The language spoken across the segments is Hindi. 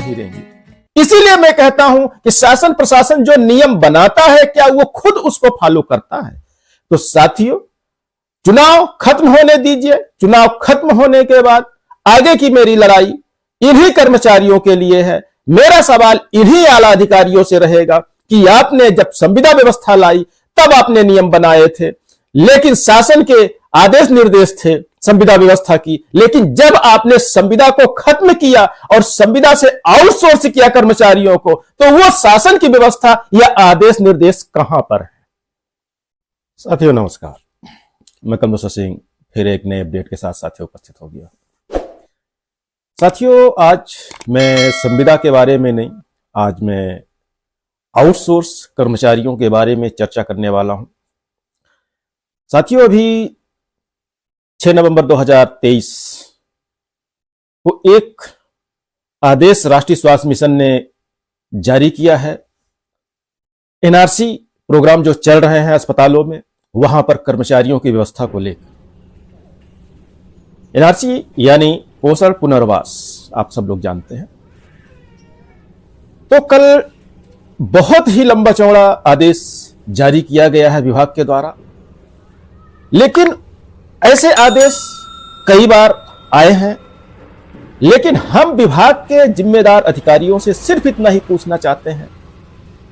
नहीं रहेंगी। इसीलिए मैं कहता हूं कि शासन प्रशासन जो नियम बनाता है, क्या वो खुद उसको फॉलो करता है? तो साथियों, चुनाव खत्म होने दीजिए। चुनाव खत्म होने के बाद आगे की मेरी लड़ाई इन्हीं कर्मचारियों के लिए है। मेरा सवाल इन्हीं आला अधिकारियों से रहेगा कि आपने जब संविदा व्यवस्था लाई तब आपने नियम बनाए थे, लेकिन शासन के आदेश निर्देश थे संविदा व्यवस्था की, लेकिन जब आपने संविदा को खत्म किया और संविदा से आउटसोर्स किया कर्मचारियों को, तो वो शासन की व्यवस्था या आदेश निर्देश कहां पर है? साथियों नमस्कार, मैं कमलेश्वर सिंह फिर एक नए अपडेट के साथ साथियों उपस्थित हो गया। साथियों, आज मैं संविदा के बारे में नहीं, आज मैं आउटसोर्स कर्मचारियों के बारे में चर्चा करने वाला हूं। साथियों, अभी 6 नवंबर 2023 को एक आदेश राष्ट्रीय स्वास्थ्य मिशन ने जारी किया है। एनआरसी प्रोग्राम जो चल रहे हैं अस्पतालों में, वहां पर कर्मचारियों की व्यवस्था को लेकर। एनआरसी यानी पोषण पुनर्वास, आप सब लोग जानते हैं। तो कल बहुत ही लंबा चौड़ा आदेश जारी किया गया है विभाग के द्वारा, लेकिन ऐसे आदेश कई बार आए हैं, लेकिन हम विभाग के जिम्मेदार अधिकारियों से सिर्फ इतना ही पूछना चाहते हैं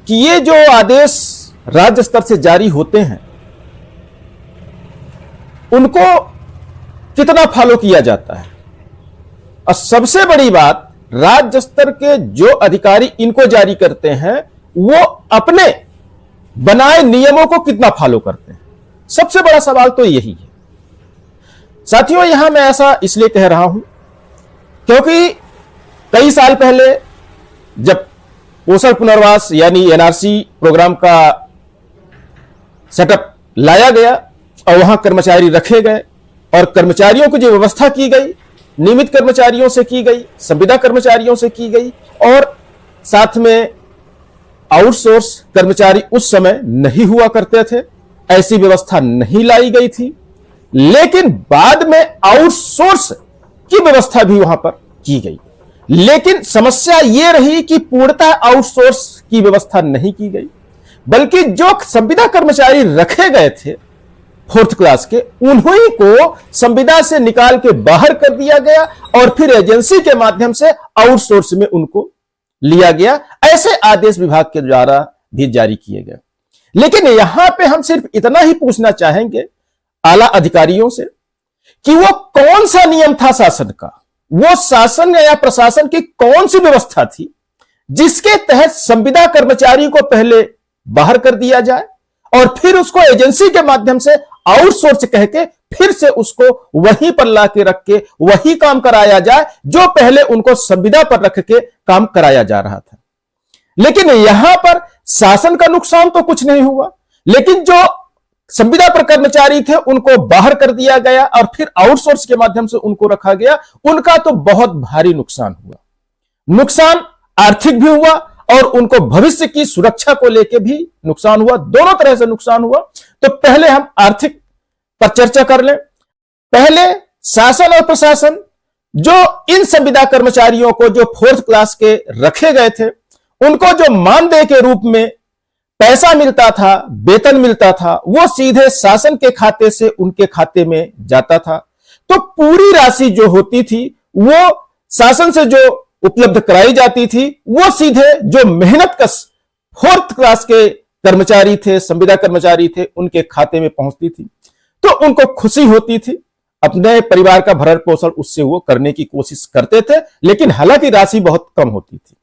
कि ये जो आदेश राज्य स्तर से जारी होते हैं उनको कितना फॉलो किया जाता है, और सबसे बड़ी बात, राज्य स्तर के जो अधिकारी इनको जारी करते हैं वो अपने बनाए नियमों को कितना फॉलो करते हैं। सबसे बड़ा सवाल तो यही है। साथियों, यहां मैं ऐसा इसलिए कह रहा हूं क्योंकि कई साल पहले जब पोषण पुनर्वास यानी एनआरसी प्रोग्राम का सेटअप लाया गया और वहां कर्मचारी रखे गए और कर्मचारियों की जो व्यवस्था की गई, नियमित कर्मचारियों से की गई, संविदा कर्मचारियों से की गई, और साथ में आउटसोर्स कर्मचारी उस समय नहीं हुआ करते थे, ऐसी व्यवस्था नहीं लाई गई थी। लेकिन बाद में आउटसोर्स की व्यवस्था भी वहां पर की गई, लेकिन समस्या यह रही कि पूर्णतः आउटसोर्स की व्यवस्था नहीं की गई, बल्कि जो संविदा कर्मचारी रखे गए थे 4th क्लास के, उन्हीं को संविदा से निकाल के बाहर कर दिया गया और फिर एजेंसी के माध्यम से आउटसोर्स में उनको लिया गया। ऐसे आदेश विभाग के द्वारा भी जारी किए गए। लेकिन यहां पे हम सिर्फ इतना ही पूछना चाहेंगे आला अधिकारियों से कि वो कौन सा नियम था शासन का, वो शासन या प्रशासन की कौन सी व्यवस्था थी जिसके तहत संविदा कर्मचारी को पहले बाहर कर दिया जाए और फिर उसको एजेंसी के माध्यम से आउटसोर्स कह के फिर से उसको वहीं पर लाके रख के वही काम कराया जाए जो पहले उनको संविदा पर रख के काम कराया जा रहा था। लेकिन यहां पर शासन का नुकसान तो कुछ नहीं हुआ, लेकिन जो संविदा पर कर्मचारी थे उनको बाहर कर दिया गया और फिर आउटसोर्स के माध्यम से उनको रखा गया, उनका तो बहुत भारी नुकसान हुआ। नुकसान आर्थिक भी हुआ और उनको भविष्य की सुरक्षा को लेकर भी नुकसान हुआ, दोनों तरह से नुकसान हुआ। तो पहले हम आर्थिक पर चर्चा कर लें। पहले शासन और प्रशासन जो इन संविदा कर्मचारियों को जो 4th क्लास के रखे गए थे, उनको जो मानदेय के रूप में पैसा मिलता था, वेतन मिलता था, वो सीधे शासन के खाते से उनके खाते में जाता था। तो पूरी राशि जो होती थी वो शासन से जो उपलब्ध कराई जाती थी वो सीधे जो मेहनत कश 4th क्लास के कर्मचारी थे, संविदा कर्मचारी थे, उनके खाते में पहुंचती थी। तो उनको खुशी होती थी, अपने परिवार का भरण पोषण उससे वो करने की कोशिश करते थे, लेकिन हालांकि राशि बहुत कम होती थी।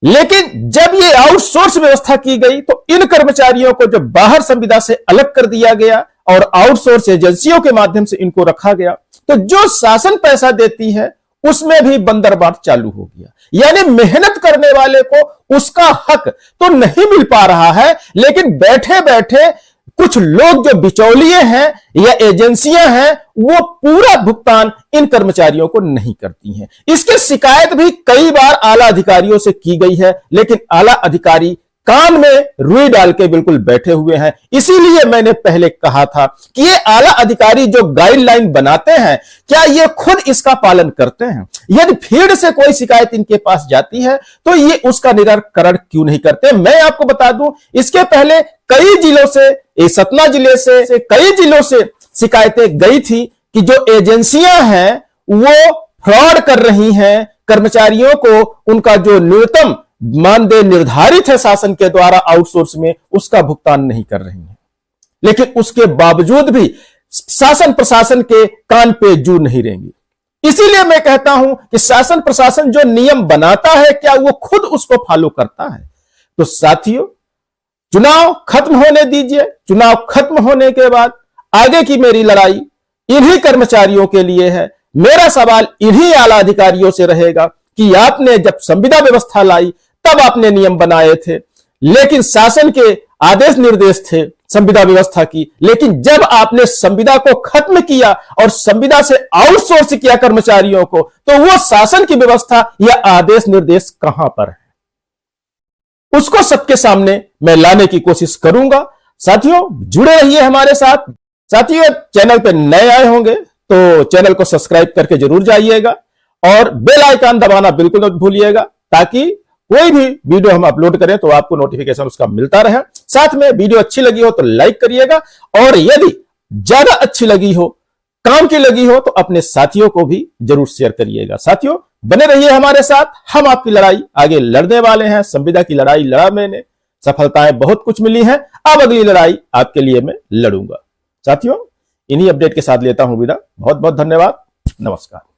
लेकिन जब ये आउटसोर्स व्यवस्था की गई तो इन कर्मचारियों को जब बाहर संविदा से अलग कर दिया गया और आउटसोर्स एजेंसियों के माध्यम से इनको रखा गया, तो जो शासन पैसा देती है उसमें भी बंदरबाट चालू हो गया। यानी मेहनत करने वाले को उसका हक तो नहीं मिल पा रहा है, लेकिन बैठे बैठे कुछ लोग जो बिचौलिए हैं या एजेंसियां हैं वो पूरा भुगतान इन कर्मचारियों को नहीं करती हैं। इसकी शिकायत भी कई बार आला अधिकारियों से की गई है, लेकिन आला अधिकारी कान में रुई डाल के बिल्कुल बैठे हुए हैं। इसीलिए मैंने पहले कहा था कि ये आला अधिकारी जो गाइडलाइन बनाते हैं, क्या ये खुद इसका पालन करते हैं? यदि फील्ड से कोई शिकायत इनके पास जाती है तो ये उसका निराकरण क्यों नहीं करते? मैं आपको बता दूं, इसके पहले कई जिलों से, सतना जिले से कई जिलों से शिकायतें गई थी कि जो एजेंसियां हैं वो फ्रॉड कर रही हैं, कर्मचारियों को उनका जो न्यूनतम मानदेय निर्धारित है शासन के द्वारा आउटसोर्स में, उसका भुगतान नहीं कर रही है। लेकिन उसके बावजूद भी शासन प्रशासन के कान पे जू नहीं रहेंगी। इसीलिए मैं कहता हूं कि शासन प्रशासन जो नियम बनाता है, क्या वो खुद उसको फॉलो करता है? तो साथियों, चुनाव खत्म होने दीजिए। चुनाव खत्म होने के बाद आगे की मेरी लड़ाई इन्हीं कर्मचारियों के लिए है। मेरा सवाल इन्हीं आला अधिकारियों से रहेगा कि आपने जब संविदा व्यवस्था लाई तब आपने नियम बनाए थे, लेकिन शासन के आदेश निर्देश थे संविदा व्यवस्था की, लेकिन जब आपने संविदा को खत्म किया और संविदा से आउटसोर्स किया कर्मचारियों को, तो वो शासन की व्यवस्था या आदेश निर्देश कहां पर है? उसको सबके सामने मैं लाने की कोशिश करूंगा। साथियों, जुड़े रहिए हमारे साथ। साथियों, चैनल पे नए आए होंगे तो चैनल को सब्सक्राइब करके जरूर जाइएगा और बेल आइकन दबाना बिल्कुल मत भूलिएगा, ताकि कोई भी वीडियो हम अपलोड करें तो आपको नोटिफिकेशन उसका मिलता रहे। साथ में वीडियो अच्छी लगी हो तो लाइक करिएगा, और यदि ज्यादा अच्छी लगी हो, काम की लगी हो, तो अपने साथियों को भी जरूर शेयर करिएगा। साथियों, बने रहिए हमारे साथ। हम आपकी लड़ाई आगे लड़ने वाले हैं। संविदा की लड़ाई लड़ा मैंने, सफलताएं बहुत कुछ मिली हैं। अब अगली लड़ाई आपके लिए मैं लड़ूंगा। साथियों, इन्हीं अपडेट के साथ लेता हूं विदा। बहुत बहुत धन्यवाद। नमस्कार।